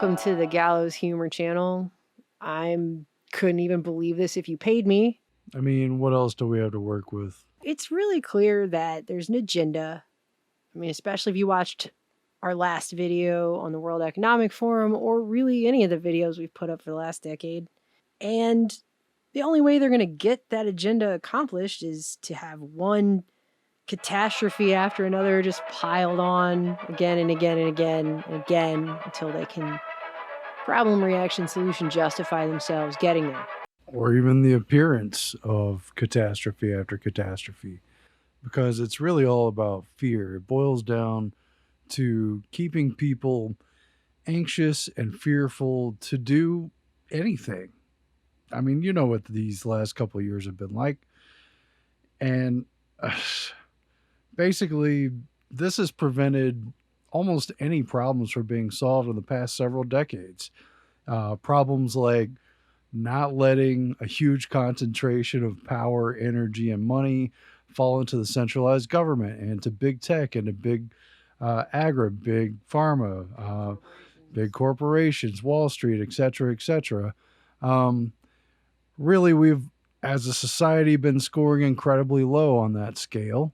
Welcome to the Gallows Humor channel. Couldn't even believe this if you paid me. I mean, what else do we have to work with? It's really clear that there's an agenda. I mean, especially if you watched our last video on the World Economic Forum, or really any of the videos we've put up for the last decade. And the only way they're going to get that agenda accomplished is to have one catastrophe after another just piled on again and again and again and again until they can problem, reaction, solution justify themselves getting there. Or even the appearance of catastrophe after catastrophe. Because it's really all about fear. It boils down to keeping people anxious and fearful to do anything. I mean, you know what these last couple of years have been like. And basically, this has prevented almost any problems from being solved in the past several decades. Problems like not letting a huge concentration of power, energy, and money fall into the centralized government and to big tech and to big agri, big pharma, big corporations, Wall Street, et cetera, et cetera. Really, we've, as a society, been scoring incredibly low on that scale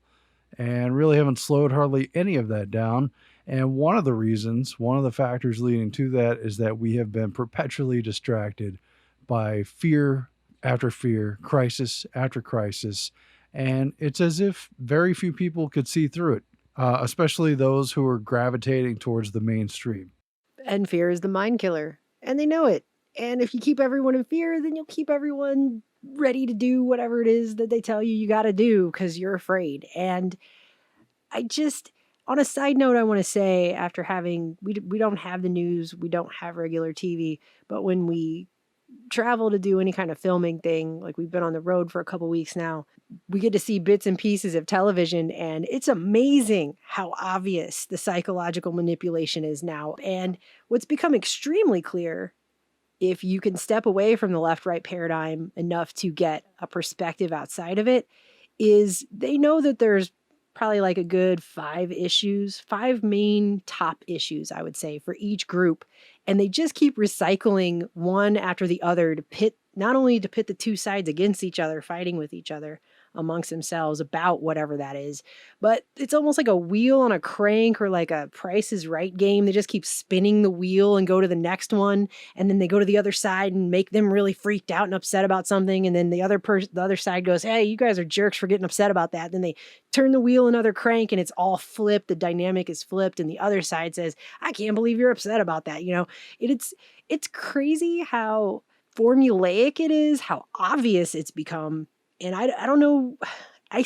and really haven't slowed hardly any of that down. And one of the factors leading to that is that we have been perpetually distracted by fear after fear, crisis after crisis. And it's as if very few people could see through it, especially those who are gravitating towards the mainstream. And fear is the mind killer, and they know it. And if you keep everyone in fear, then you'll keep everyone ready to do whatever it is that they tell you got to do because you're afraid. And on a side note, I want to say, after we don't have the news, we don't have regular TV, but when we travel to do any kind of filming thing, like we've been on the road for a couple weeks now, we get to see bits and pieces of television, and it's amazing how obvious the psychological manipulation is now. And what's become extremely clear, if you can step away from the left-right paradigm enough to get a perspective outside of it, is they know that there's probably like a good five main top issues, I would say, for each group. And they just keep recycling one after the other not only to pit the two sides against each other, fighting with each other amongst themselves about whatever that is, but it's almost like a wheel on a crank or like a Price is Right game. They just keep spinning the wheel and go to the next one. And then they go to the other side and make them really freaked out and upset about something. And then the other side goes, hey, you guys are jerks for getting upset about that. Then they turn the wheel another crank and it's all flipped. The dynamic is flipped. And the other side says, I can't believe you're upset about that. You know, it's crazy how formulaic it is, how obvious it's become. And I don't know, I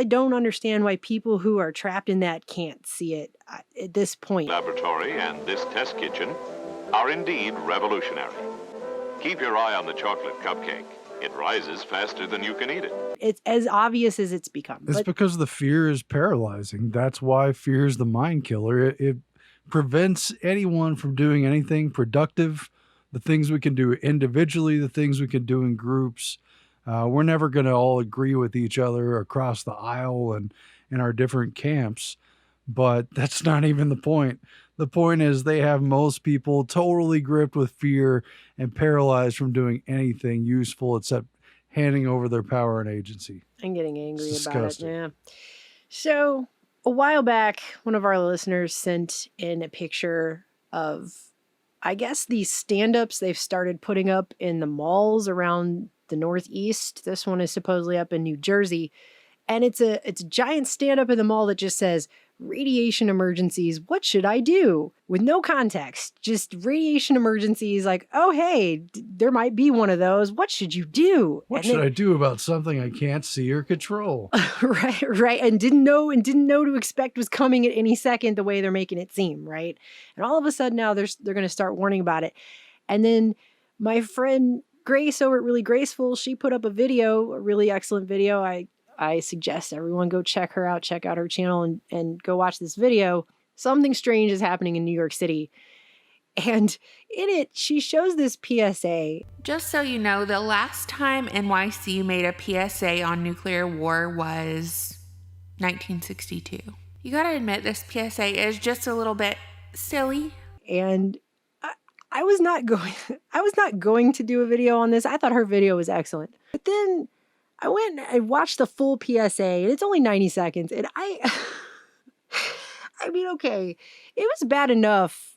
don't understand why people who are trapped in that can't see it at this point. Laboratory and this test kitchen are indeed revolutionary. Keep your eye on the chocolate cupcake. It rises faster than you can eat it. It's as obvious as it's become. It's because the fear is paralyzing. That's why fear is the mind killer. It prevents anyone from doing anything productive, the things we can do individually, the things we can do in groups. We're never going to all agree with each other across the aisle and in our different camps, but that's not even the point. The point is they have most people totally gripped with fear and paralyzed from doing anything useful except handing over their power and agency. I'm getting angry about it. Yeah. So a while back, one of our listeners sent in a picture of, I guess, these stand-ups they've started putting up in the malls around the Northeast. This one is supposedly up in New Jersey. And it's a giant stand-up in the mall that just says, radiation emergencies, what should I do? With no context, just radiation emergencies, like, oh, hey, there might be one of those. What should you do? What should I do about something I can't see or control? Right. And didn't know to expect was coming at any second the way they're making it seem, right? And all of a sudden now they're going to start warning about it. And then my friend Grace over at Really Graceful, she put up a really excellent video. I suggest everyone go check her out, check out her channel and go watch this video. Something strange is happening in New York City. And in it, she shows this PSA. Just so you know, the last time NYC made a PSA on nuclear war was 1962. You gotta admit, this PSA is just a little bit silly. And I was not going I was not going to do a video on this. I thought her video was excellent. But then I went and I watched the full PSA, and it's only 90 seconds. And I mean, okay, it was bad enough.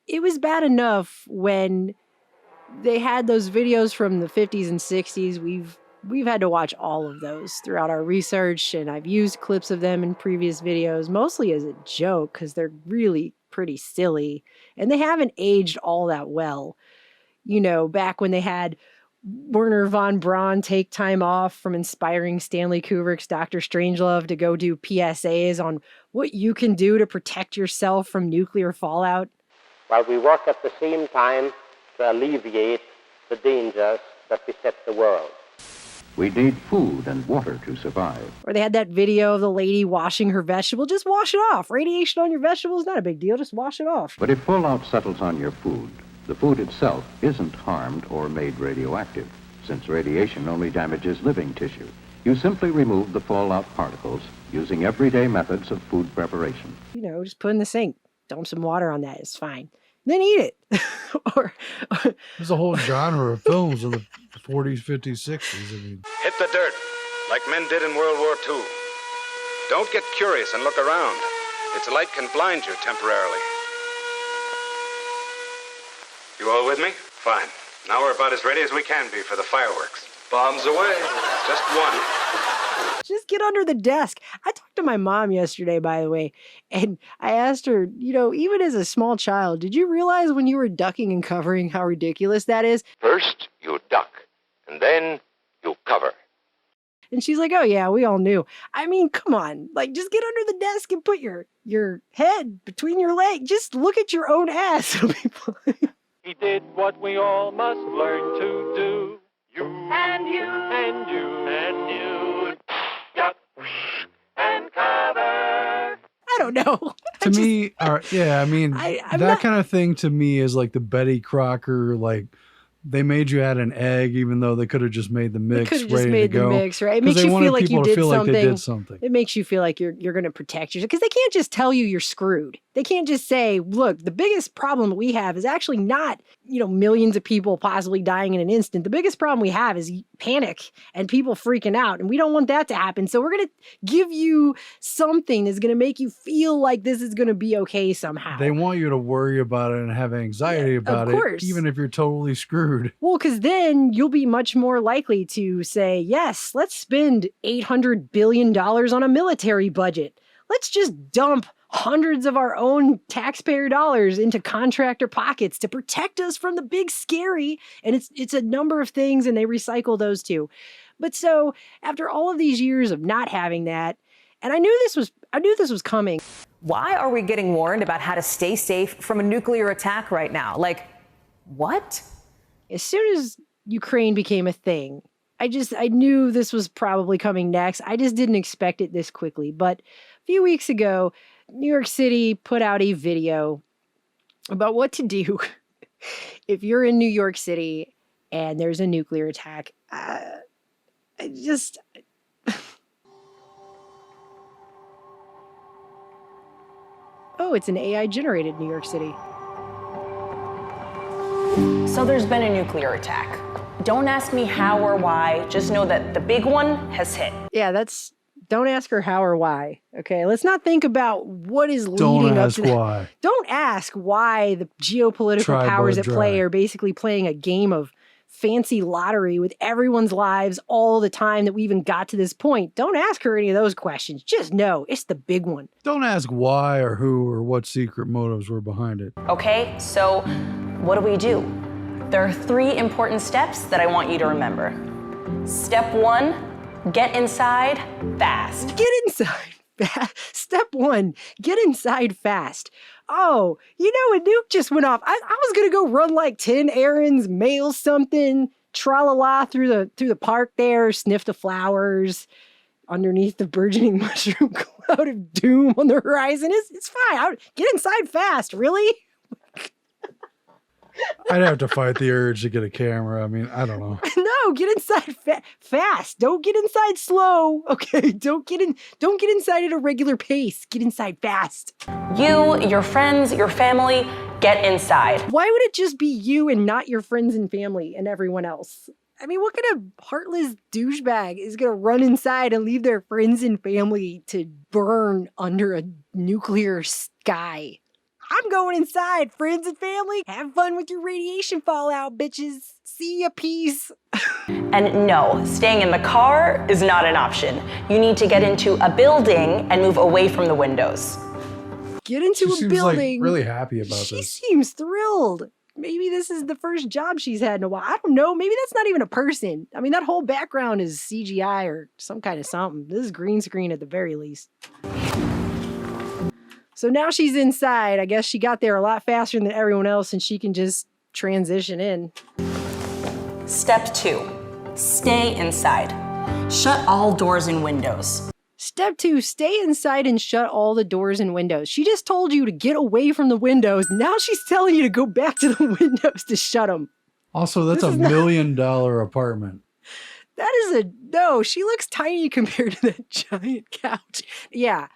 It was bad enough when they had those videos from the 50s and 60s. We've had to watch all of those throughout our research, and I've used clips of them in previous videos, mostly as a joke because they're really pretty silly, and they haven't aged all that well. You know, back when they had Werner von Braun take time off from inspiring Stanley Kubrick's Dr. Strangelove to go do PSAs on what you can do to protect yourself from nuclear fallout. While we work at the same time to alleviate the dangers that beset the world. We need food and water to survive. Or they had that video of the lady washing her vegetable. Just wash it off. Radiation on your vegetables, not a big deal. Just wash it off. But if fallout settles on your food, the food itself isn't harmed or made radioactive, since radiation only damages living tissue. You simply remove the fallout particles using everyday methods of food preparation. You know, just put in the sink. Dump some water on that. It's fine. Then eat it. or There's a whole genre of films in the 40s, 50s, 60s. I mean, Hit the dirt, like men did in World War II. Don't get curious and look around. Its light can blind you temporarily. You all with me? Fine. Now we're about as ready as we can be for the fireworks. Bombs away. Just one. just get under the desk. I talked to my mom yesterday, by the way, and I asked her, you know, even as a small child, did you realize when you were ducking and covering how ridiculous that is? First, you duck, and then you cover. And she's like, oh yeah, we all knew. I mean, come on, like just get under the desk and put your head between your legs. Just look at your own ass. He did what we all must learn to do. You and you and you and you. Duck and cover. I don't know. To me, yeah, I mean, I'm that not- kind of thing to me is like the Betty Crocker, like they made you add an egg, even though they could have just made the They mix could have ready just made to go. the mix, right? It 'Cause makes they you wanted feel like people you to did feel like something. they did something. It makes you feel like you're going to protect yourself because they can't just tell you you're screwed. They can't just say, look, the biggest problem we have is actually not, you know, millions of people possibly dying in an instant. The biggest problem we have is panic and people freaking out. And we don't want that to happen. So we're going to give you something that's going to make you feel like this is going to be okay somehow. They want you to worry about it and have anxiety about course. it, even if you're totally screwed. Well, because then you'll be much more likely to say, yes, let's spend $800 billion on a military budget. Let's just dump hundreds of our own taxpayer dollars into contractor pockets to protect us from the big scary. And it's a number of things, and they recycle those too. But so after all of these years of not having that, and I knew this was coming. Why are we getting warned about how to stay safe from a nuclear attack right now? Like, what? As soon as Ukraine became a thing, I knew this was probably coming next. I just didn't expect it this quickly. But a few weeks ago, New York City put out a video about what to do if you're in New York City and there's a nuclear attack. Oh, it's an AI-generated New York City. So there's been a nuclear attack. Don't ask me how or why. Just know that the big one has hit. Yeah, don't ask her how or why. Okay, let's not think about what is leading up to that. Don't ask why. Don't ask why the geopolitical Try powers but at play dry. are basically playing a game of fancy lottery with everyone's lives all the time that we even got to this point. Don't ask her any of those questions. Just know it's the big one. Don't ask why or who or what secret motives were behind it. Okay, so what do? There are 3 important steps that I want you to remember. Step 1, get inside fast. Get inside. Step 1, get inside fast. Oh, you know, a nuke just went off. I was going to go run like 10 errands, mail something, tra-la-la through the park there, sniff the flowers underneath the burgeoning mushroom cloud of doom on the horizon. It's fine. Get inside fast, really? I'd have to fight the urge to get a camera. I mean, I don't know. No, get inside fast. Don't get inside slow. Okay, don't get inside at a regular pace. Get inside fast. You, your friends, your family, get inside. Why would it just be you and not your friends and family and everyone else? I mean, what kind of heartless douchebag is going to run inside and leave their friends and family to burn under a nuclear sky? I'm going inside, friends and family. Have fun with your radiation fallout, bitches. See ya, peace. And no, staying in the car is not an option. You need to get into a building and move away from the windows. Get into She a seems building. like really happy about She this. seems thrilled. Maybe this is the first job she's had in a while. I don't know. Maybe that's not even a person. I mean, that whole background is CGI or some kind of something. This is green screen at the very least. So now she's inside. I guess she got there a lot faster than everyone else and she can just transition in. Step 2, stay inside. Shut all doors and windows. Step 2, stay inside and shut all the doors and windows. She just told you to get away from the windows. Now she's telling you to go back to the windows to shut them. Also, that's This a is not- $1 million apartment. That is no, she looks tiny compared to that giant couch. Yeah.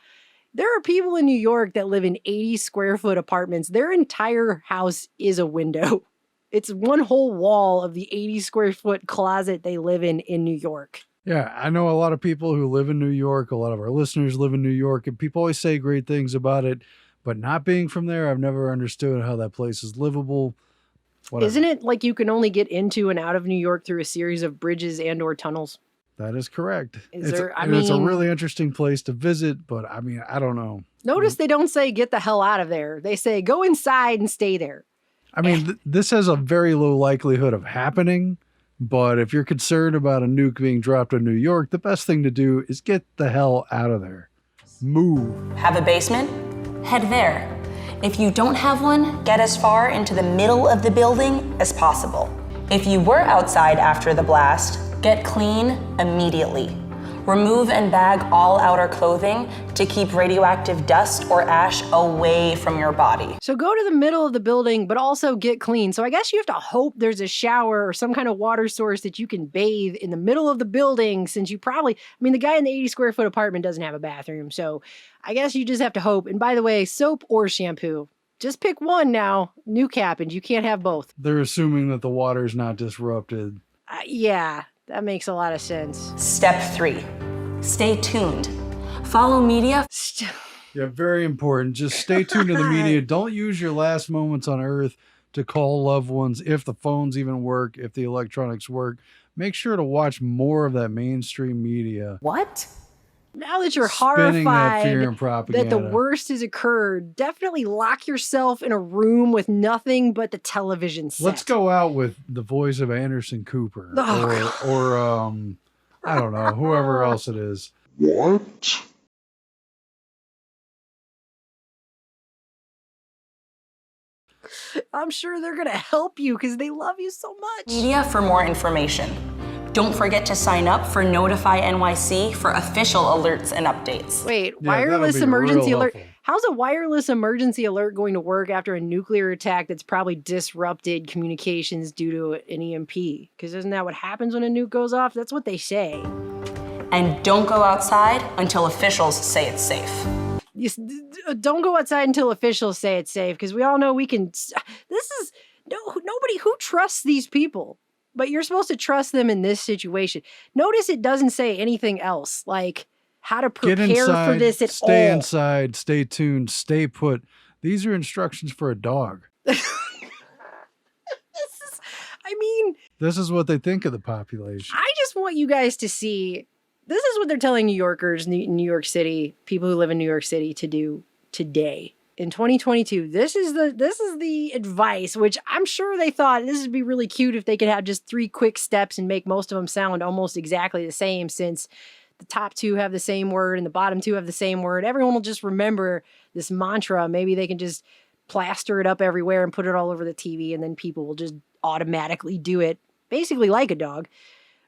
There are people in New York that live in 80 square foot apartments. Their entire house is a window. It's one whole wall of the 80 square foot closet they live in New York. Yeah, I know a lot of people who live in New York. A lot of our listeners live in New York, and people always say great things about it. But not being from there, I've never understood how that place is livable. Whatever. Isn't it like you can only get into and out of New York through a series of bridges and or tunnels? That is correct. Is there, It's a really interesting place to visit, but I mean, I don't know. Notice they don't say get the hell out of there. They say go inside and stay there. I mean, this has a very low likelihood of happening, but if you're concerned about a nuke being dropped in New York, the best thing to do is get the hell out of there. Move. Have a basement? Head there. If you don't have one, get as far into the middle of the building as possible. If you were outside after the blast, get clean immediately. Remove and bag all outer clothing to keep radioactive dust or ash away from your body. So go to the middle of the building, but also get clean. So I guess you have to hope there's a shower or some kind of water source that you can bathe in the middle of the building, since you probably, I mean, the guy in the 80 square foot apartment doesn't have a bathroom. So I guess you just have to hope. And by the way, soap or shampoo. Just pick one now. Nuke happened. You can't have both. They're assuming that the water's not disrupted. Yeah, that makes a lot of sense. Step 3, stay tuned. Follow media. Yeah, very important. Just stay tuned to the media. Don't use your last moments on Earth to call loved ones, if the phones even work, if the electronics work. Make sure to watch more of that mainstream media. What? Now that you're Spinning that fear and horrified propaganda. that the worst has occurred, definitely lock yourself in a room with nothing but the television set. Let's go out with the voice of Anderson Cooper, or I don't know, whoever else it is. What? I'm sure they're going to help you because they love you so much. Media for more information. Don't forget to sign up for Notify NYC for official alerts and updates. Wait, Yeah, wireless that'll be emergency real alert. helpful. How's a wireless emergency alert going to work after a nuclear attack that's probably disrupted communications due to an EMP? Because isn't that what happens when a nuke goes off? That's what they say. And don't go outside until officials say it's safe. Don't go outside until officials say it's safe, because we all know we can. This is nobody who trusts these people, but you're supposed to trust them in this situation. Notice it doesn't say anything else, like how to Get prepare inside, for this at stay all. inside, stay tuned, stay put. These are instructions for a dog. This is what they think of the population. I just want you guys to see, this is what they're telling New Yorkers, New York City, people who live in New York City to do today. In 2022, this is the advice, which I'm sure they thought this would be really cute if they could have just 3 quick steps and make most of them sound almost exactly the same, since the top 2 have the same word and the bottom 2 have the same word. Everyone will just remember this mantra. Maybe they can just plaster it up everywhere and put it all over the TV, and then people will just automatically do it, basically like a dog.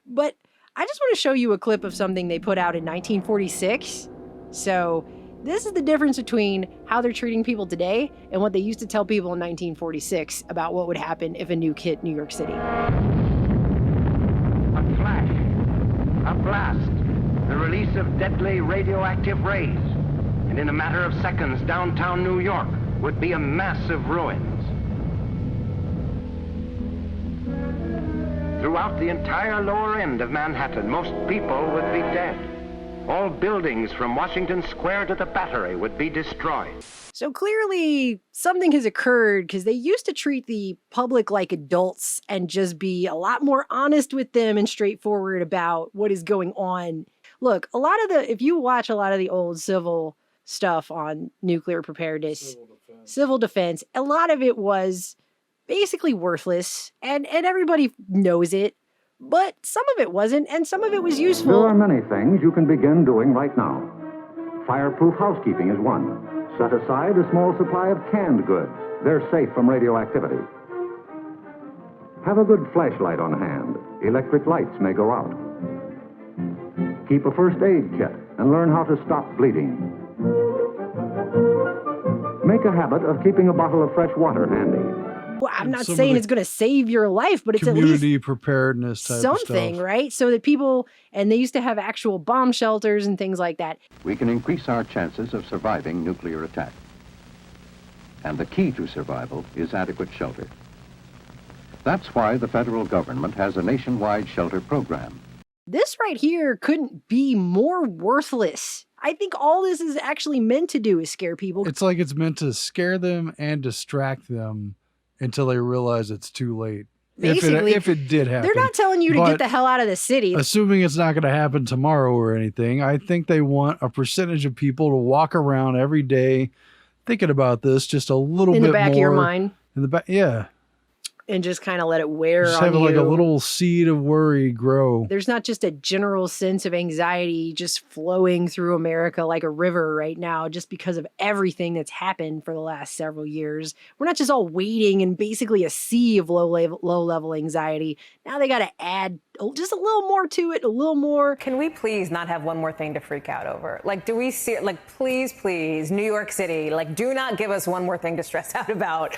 But I just want to show you a clip of something they put out in 1946. So This is the difference between how they're treating people today and what they used to tell people in 1946 about what would happen if a nuke hit New York City. A flash, a blast, the release of deadly radioactive rays, and in a matter of seconds, downtown New York would be a mass of ruins. Throughout the entire lower end of Manhattan, most people would be dead. All buildings from Washington Square to the Battery would be destroyed. So clearly something has occurred because they used to treat the public like adults and just be a lot more honest with them and straightforward about what is going on. Look, if you watch a lot of the old civil stuff on nuclear preparedness, civil defense, a lot of it was basically worthless and everybody knows it. But some of it wasn't, and some of it was useful. There are many things you can begin doing right now. Fireproof housekeeping is one. Set aside a small supply of canned goods. They're safe from radioactivity. Have a good flashlight on hand. Electric lights may go out. Keep a first aid kit and learn how to stop bleeding. Make a habit of keeping a bottle of fresh water handy. Well, I'm not saying it's going to save your life, but it's at least community preparedness type something, of stuff. right? So that people, and they used to have actual bomb shelters and things like that. We can increase our chances of surviving nuclear attack. And the key to survival is adequate shelter. That's why the federal government has a nationwide shelter program. This right here couldn't be more worthless. I think all this is actually meant to do is scare people. It's like it's meant to scare them and distract them until they realize it's too late. Basically, if it did happen. They're not telling you to get the hell out of the city. Assuming it's not going to happen tomorrow or anything, I think they want a percentage of people to walk around every day thinking about this just a little bit more. In the back of your mind. In the back, yeah. And just kind of let it wear just on you. Just have like a little seed of worry grow. There's not just a general sense of anxiety just flowing through America like a river right now just because of everything that's happened for the last several years. We're not just all waiting in basically a sea of low-level anxiety. Now they got to add just a little more to it, a little more. Can we please not have one more thing to freak out over? Like, do we see, like, please, New York City, like, do not give us one more thing to stress out about.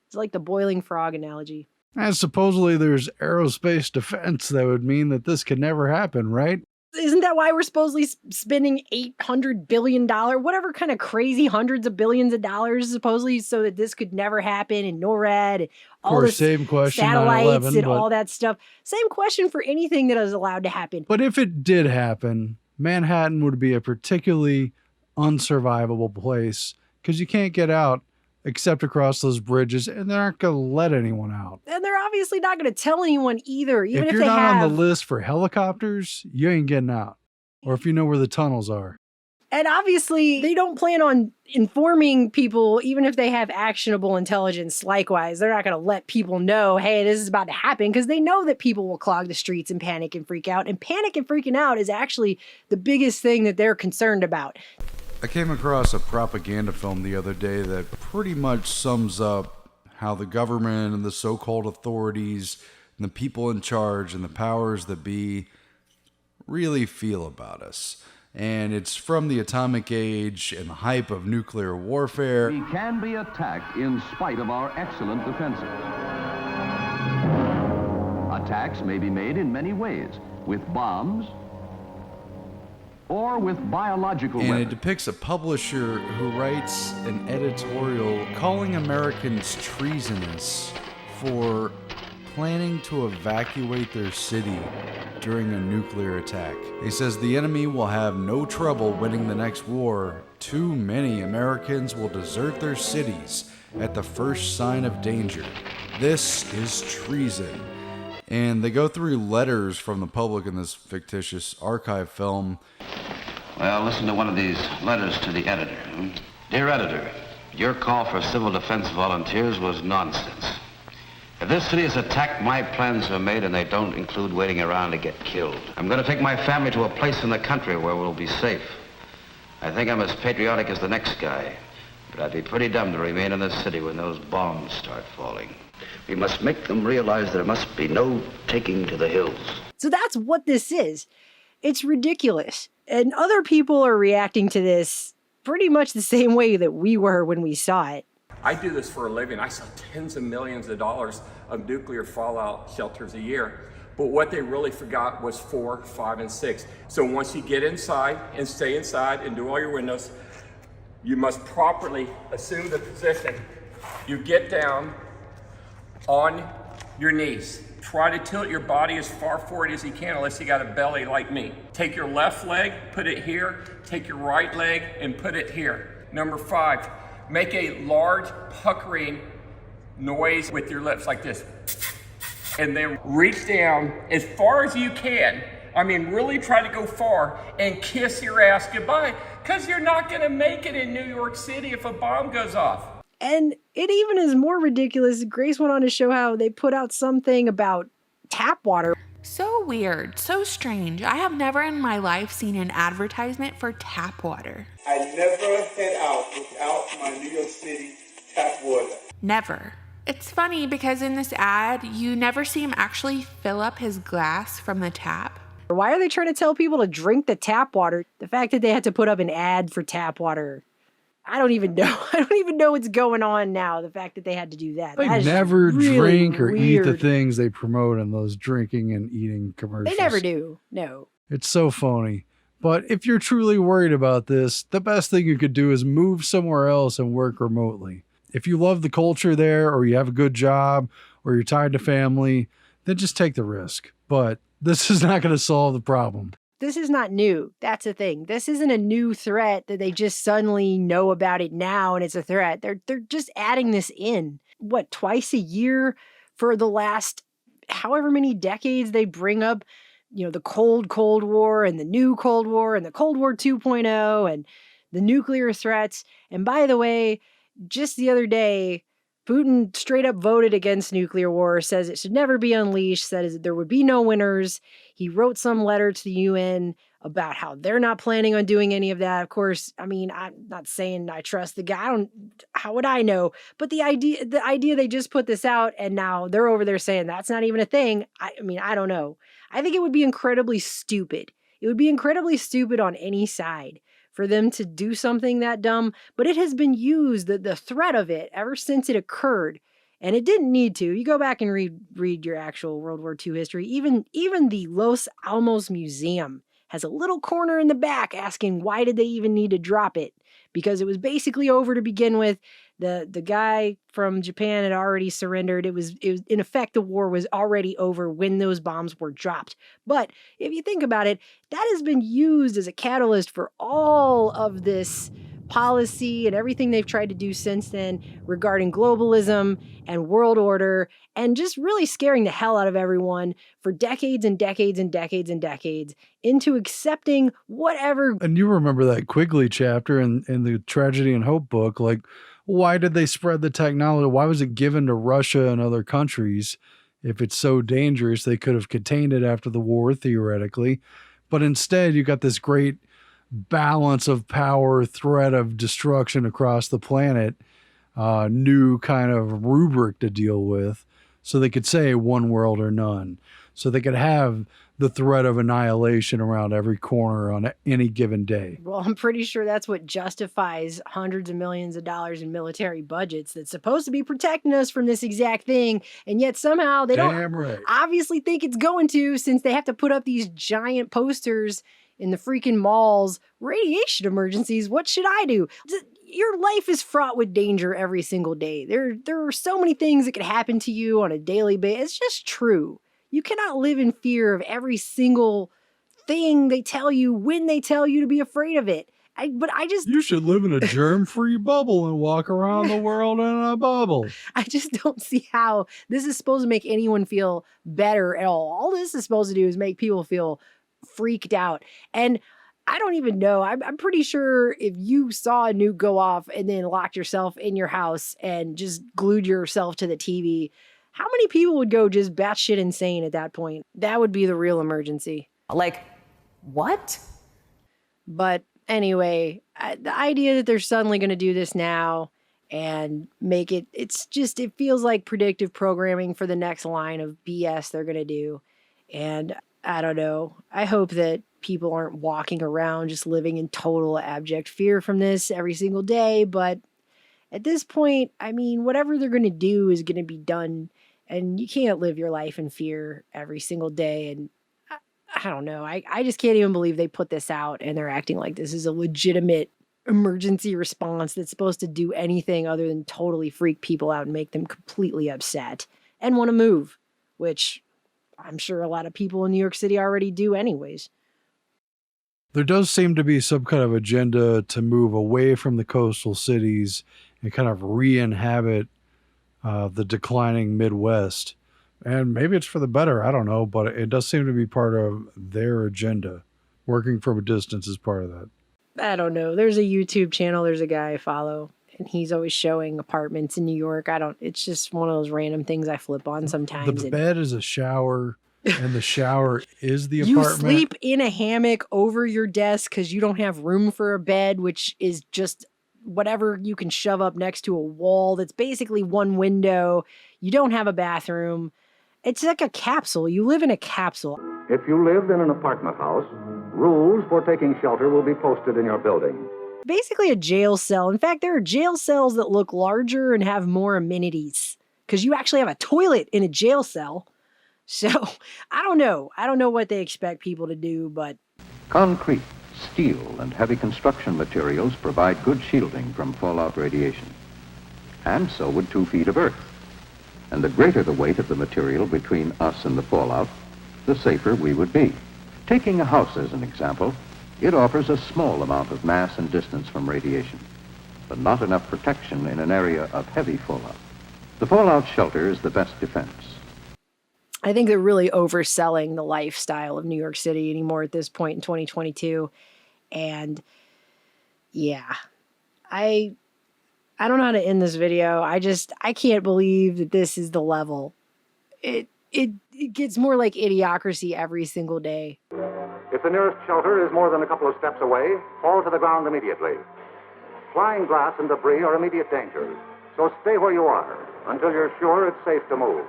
It's like the boiling frog analogy. And supposedly there's aerospace defense that would mean that this could never happen, right? Isn't that why we're supposedly spending $800 billion, whatever kind of crazy hundreds of billions of dollars, supposedly, so that this could never happen, and NORAD, and all the same question, satellites 9/11, and all that stuff. Same question for anything that is allowed to happen. But if it did happen, Manhattan would be a particularly unsurvivable place because you can't get out except across those bridges, and they're not going to let anyone out. And they're obviously not going to tell anyone either, even if you're they not have. on the list for helicopters, you ain't getting out. Or if you know where the tunnels are. And obviously, they don't plan on informing people, even if they have actionable intelligence. Likewise, they're not going to let people know, hey, this is about to happen, because they know that people will clog the streets and panic and freak out. And panic and freaking out is actually the biggest thing that they're concerned about. I came across a propaganda film the other day that pretty much sums up how the government and the so-called authorities and the people in charge and the powers that be really feel about us. And it's from the atomic age and the hype of nuclear warfare. We can be attacked in spite of our excellent defenses. Attacks may be made in many ways, with bombs, or with biological weapons. And it depicts a publisher who writes an editorial calling Americans treasonous for planning to evacuate their city during a nuclear attack. He says the enemy will have no trouble winning the next war. Too many Americans will desert their cities at the first sign of danger. This is treason. And they go through letters from the public in this fictitious archive film. Well, listen to one of these letters to the editor. Dear editor, your call for civil defense volunteers was nonsense. If this city is attacked, my plans are made and they don't include waiting around to get killed. I'm going to take my family to a place in the country where we'll be safe. I think I'm as patriotic as the next guy, but I'd be pretty dumb to remain in this city when those bombs start falling. We must make them realize there must be no taking to the hills. So that's what this is. It's ridiculous. And other people are reacting to this pretty much the same way that we were when we saw it. I do this for a living. I saw tens of millions of dollars of nuclear fallout shelters a year. But what they really forgot was 4, 5, and 6. So once you get inside and stay inside and do all your windows, you must properly assume the position. You get down on your knees. Try to tilt your body as far forward as you can, unless you got a belly like me. Take your left leg, put it here. Take your right leg and put it here. Number 5, make a large puckering noise with your lips like this. And then reach down as far as you can. I mean, really try to go far and kiss your ass goodbye, because you're not going to make it in New York City if a bomb goes off. And it even is more ridiculous. Grace went on to show how they put out something about tap water. So weird, so strange. I have never in my life seen an advertisement for tap water. I never head out without my New York City tap water. Never. It's funny because in this ad, you never see him actually fill up his glass from the tap. Why are they trying to tell people to drink the tap water? The fact that they had to put up an ad for tap water, I don't even know. I don't even know what's going on now. The fact that they had to do that. They that never really drink or eat the weird. things they promote in those drinking and eating commercials. They never do. No. It's so phony. But if you're truly worried about this, the best thing you could do is move somewhere else and work remotely. If you love the culture there, or you have a good job, or you're tied to family, then just take the risk. But this is not going to solve the problem. This is not new. That's the thing. This isn't a new threat that they just suddenly know about it now and it's a threat. They're just adding this in. What, twice a year for the last however many decades they bring up, the Cold War and the new Cold War and the Cold War 2.0 and the nuclear threats. And by the way, just the other day, Putin straight up voted against nuclear war, says it should never be unleashed, says there would be no winners. He wrote some letter to the UN about how they're not planning on doing any of that. Of course, I mean, I'm not saying I trust the guy. How would I know? But the idea they just put this out and now they're over there saying that's not even a thing. I mean, I don't know. I think it would be incredibly stupid. It would be incredibly stupid on any side for them to do something that dumb, but it has been used, the threat of it, ever since it occurred, and it didn't need to. You go back and read your actual World War II history. Even the Los Alamos Museum has a little corner in the back asking why did they even need to drop it? Because it was basically over to begin with. The guy from Japan had already surrendered. It was in effect, the war was already over when those bombs were dropped. But if you think about it, that has been used as a catalyst for all of this policy and everything they've tried to do since then regarding globalism and world order and just really scaring the hell out of everyone for decades and decades and decades and decades into accepting whatever. And you remember that Quigley chapter in the Tragedy and Hope book, like, why did they spread the technology? Why was it given to Russia and other countries? If it's so dangerous, they could have contained it after the war, theoretically. But instead, you got this great balance of power, threat of destruction across the planet, new kind of rubric to deal with. So they could say one world or none. So they could have the threat of annihilation around every corner on any given day. Well, I'm pretty sure that's what justifies hundreds of millions of dollars in military budgets that's supposed to be protecting us from this exact thing. And yet somehow they don't obviously think it's going to, since they have to put up these giant posters in the freaking malls. Radiation emergencies. What should I do? Your life is fraught with danger every single day. There are so many things that could happen to you on a daily basis. It's just true. You cannot live in fear of every single thing they tell you when they tell you to be afraid of it. You should live in a germ-free bubble and walk around the world in a bubble. I just don't see how this is supposed to make anyone feel better at all. All this is supposed to do is make people feel freaked out. And I don't even know. I'm pretty sure if you saw a nuke go off and then locked yourself in your house and just glued yourself to the TV, how many people would go just batshit insane at that point? That would be the real emergency. Like, what? But anyway, the idea that they're suddenly going to do this now and make it, it feels like predictive programming for the next line of BS they're going to do. And I don't know. I hope that people aren't walking around just living in total abject fear from this every single day. But at this point, I mean, whatever they're going to do is going to be done. And you can't live your life in fear every single day. And I don't know. I just can't even believe they put this out and they're acting like this is a legitimate emergency response that's supposed to do anything other than totally freak people out and make them completely upset and want to move, which I'm sure a lot of people in New York City already do anyways. There does seem to be some kind of agenda to move away from the coastal cities and kind of re-inhabit the declining Midwest. And maybe it's for the better, I don't know, but it does seem to be part of their agenda. Working from a distance is part of that. I don't know. There's a YouTube channel, there's a guy I follow, and he's always showing apartments in New York. It's just one of those random things I flip on sometimes. The bed is a shower, and the shower is the You apartment. sleep in a hammock over your desk because you don't have room for a bed, which is just whatever you can shove up next to a wall that's basically one window. You don't have a bathroom. It's like a capsule. You live in a capsule. If you live in an apartment house, rules for taking shelter will be posted in your building. Basically a jail cell. In fact, there are jail cells that look larger and have more amenities because you actually have a toilet in a jail cell. So I don't know. I don't know what they expect people to do, but... Concrete, steel, and heavy construction materials provide good shielding from fallout radiation. And so would 2 feet of earth. And the greater the weight of the material between us and the fallout, the safer we would be. Taking a house as an example, it offers a small amount of mass and distance from radiation, but not enough protection in an area of heavy fallout. The fallout shelter is the best defense. I think they're really overselling the lifestyle of New York City anymore at this point in 2022. And yeah, I don't know how to end this video. I can't believe that this is the level. It gets more like Idiocracy every single day. If the nearest shelter is more than a couple of steps away, fall to the ground immediately. Flying glass and debris are immediate dangers, so stay where you are until you're sure it's safe to move.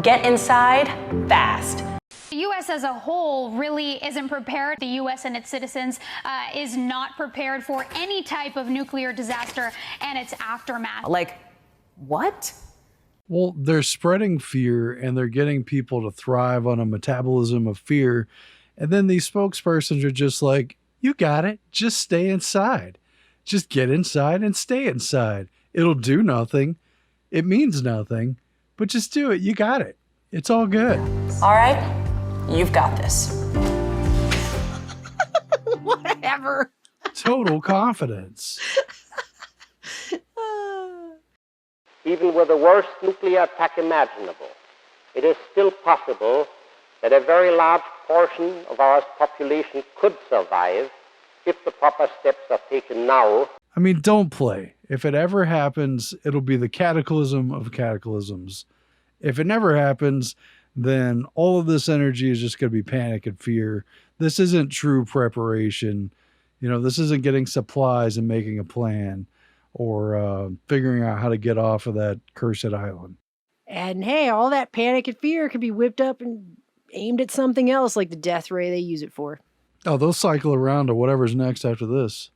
Get inside fast. The U.S. as a whole really isn't prepared. The U.S. and its citizens is not prepared for any type of nuclear disaster and its aftermath. Like, what? Well, they're spreading fear and they're getting people to thrive on a metabolism of fear. And then these spokespersons are just like, you got it. Just stay inside. Just get inside and stay inside. It'll do nothing. It means nothing. But just do it. You got it. It's all good. All right. You've got this. Whatever. Total confidence. Even with the worst nuclear attack imaginable, it is still possible that a very large portion of our population could survive if the proper steps are taken now. I mean, don't play. If it ever happens, it'll be the cataclysm of cataclysms. If it never happens, then all of this energy is just going to be panic and fear. This isn't true preparation. This isn't getting supplies and making a plan or figuring out how to get off of that cursed island. And hey, all that panic and fear could be whipped up and aimed at something else like the death ray they use it for. Oh, they'll cycle around to whatever's next after this.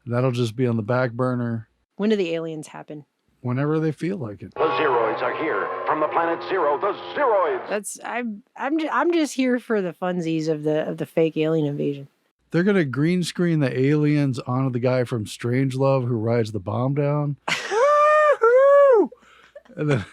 That'll just be on the back burner. When do the aliens happen? Whenever they feel like it. The Zeroids are here. From the planet Zero, the Zeroids. I'm just here for the funsies of the fake alien invasion. They're going to green screen the aliens onto the guy from Strangelove who rides the bomb down. And then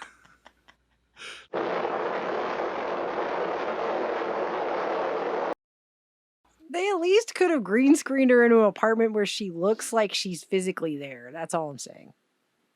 they at least could have green screened her into an apartment where she looks like she's physically there. That's all I'm saying.